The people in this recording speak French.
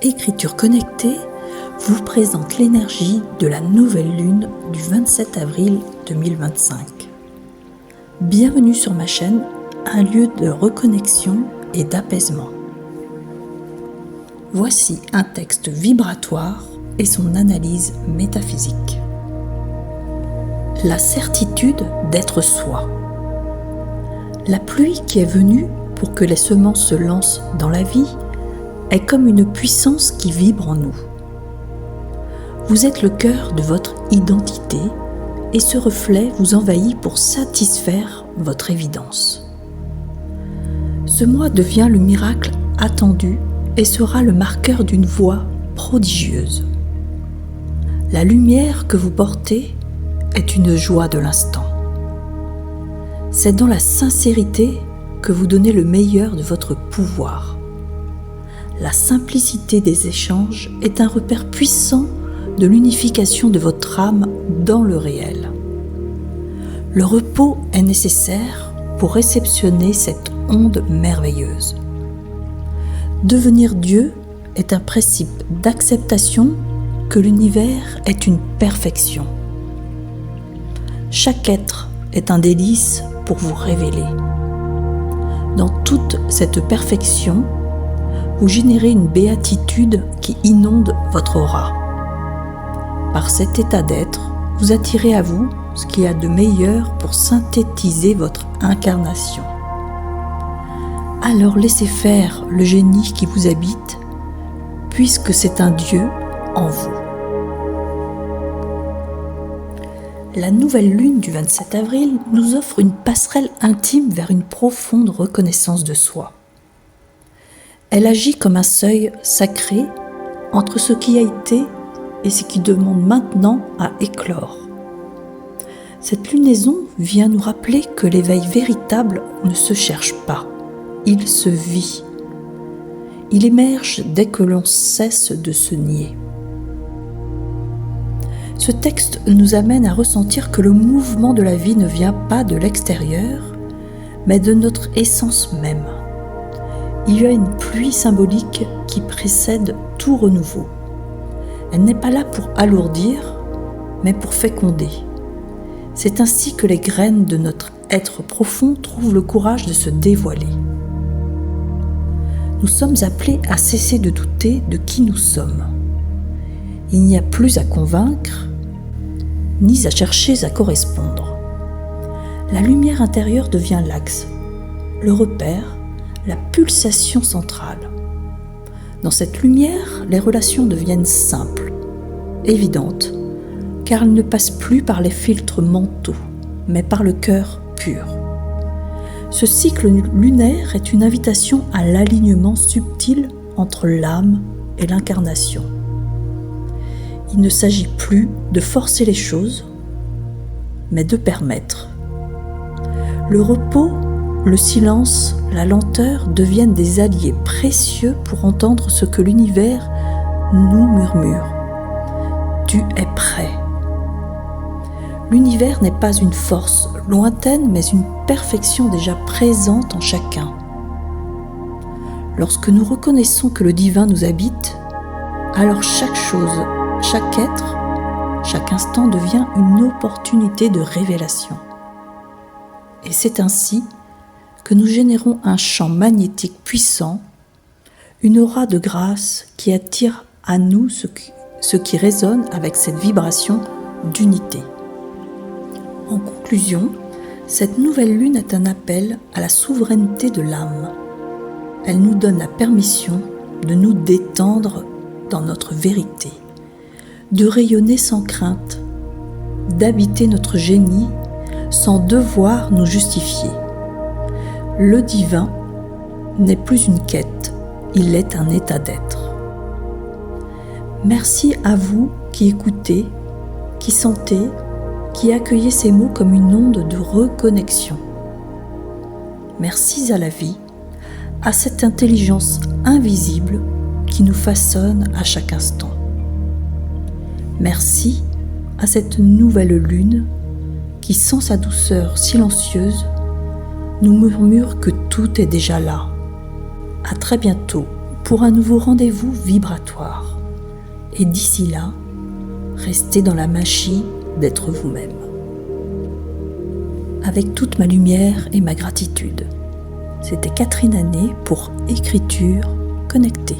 Écriture connectée vous présente l'énergie de la nouvelle lune du 27 avril 2025. Bienvenue sur ma chaîne, un lieu de reconnexion et d'apaisement. Voici un texte vibratoire et son analyse métaphysique. La certitude d'être soi. La pluie qui est venue pour que les semences se lancent dans la vie est comme une puissance qui vibre en nous. Vous êtes le cœur de votre identité et ce reflet vous envahit pour satisfaire votre évidence. Ce mois devient le miracle attendu et sera le marqueur d'une voie prodigieuse. La lumière que vous portez est une joie de l'instant. C'est dans la sincérité que vous donnez le meilleur de votre pouvoir. La simplicité des échanges est un repère puissant de l'unification de votre âme dans le réel. Le repos est nécessaire pour réceptionner cette onde merveilleuse. Devenir Dieu est un principe d'acceptation que l'univers est une perfection. Chaque être est un délice pour vous révéler. Dans toute cette perfection, vous générez une béatitude qui inonde votre aura. Par cet état d'être, vous attirez à vous ce qu'il y a de meilleur pour synthétiser votre incarnation. Alors laissez faire le génie qui vous habite, puisque c'est un Dieu en vous. La nouvelle lune du 27 avril nous offre une passerelle intime vers une profonde reconnaissance de soi. Elle agit comme un seuil sacré entre ce qui a été et ce qui demande maintenant à éclore. Cette lunaison vient nous rappeler que l'éveil véritable ne se cherche pas, il se vit. Il émerge dès que l'on cesse de se nier. Ce texte nous amène à ressentir que le mouvement de la vie ne vient pas de l'extérieur, mais de notre essence même. Il y a une pluie symbolique qui précède tout renouveau. Elle n'est pas là pour alourdir, mais pour féconder. C'est ainsi que les graines de notre être profond trouvent le courage de se dévoiler. Nous sommes appelés à cesser de douter de qui nous sommes. Il n'y a plus à convaincre, ni à chercher à correspondre. La lumière intérieure devient l'axe, le repère, la pulsation centrale. Dans cette lumière, les relations deviennent simples, évidentes, car elles ne passent plus par les filtres mentaux, mais par le cœur pur. Ce cycle lunaire est une invitation à l'alignement subtil entre l'âme et l'incarnation. Il ne s'agit plus de forcer les choses, mais de permettre. Le repos, le silence, la lenteur deviennent des alliés précieux pour entendre ce que l'univers nous murmure. Tu es prêt. L'univers n'est pas une force lointaine, mais une perfection déjà présente en chacun. Lorsque nous reconnaissons que le divin nous habite, alors chaque chose, chaque être, chaque instant devient une opportunité de révélation. Et c'est ainsi que nous générons un champ magnétique puissant, une aura de grâce qui attire à nous ce qui résonne avec cette vibration d'unité. En conclusion, cette nouvelle lune est un appel à la souveraineté de l'âme. Elle nous donne la permission de nous détendre dans notre vérité, de rayonner sans crainte, d'habiter notre génie sans devoir nous justifier. Le divin n'est plus une quête, il est un état d'être. Merci à vous qui écoutez, qui sentez, qui accueillez ces mots comme une onde de reconnexion. Merci à la vie, à cette intelligence invisible qui nous façonne à chaque instant. Merci à cette nouvelle lune qui, sans sa douceur silencieuse, nous murmure que tout est déjà là. À très bientôt pour un nouveau rendez-vous vibratoire. Et d'ici là, restez dans la magie d'être vous-même. Avec toute ma lumière et ma gratitude. C'était Catherine Hannet pour Écriture connectée.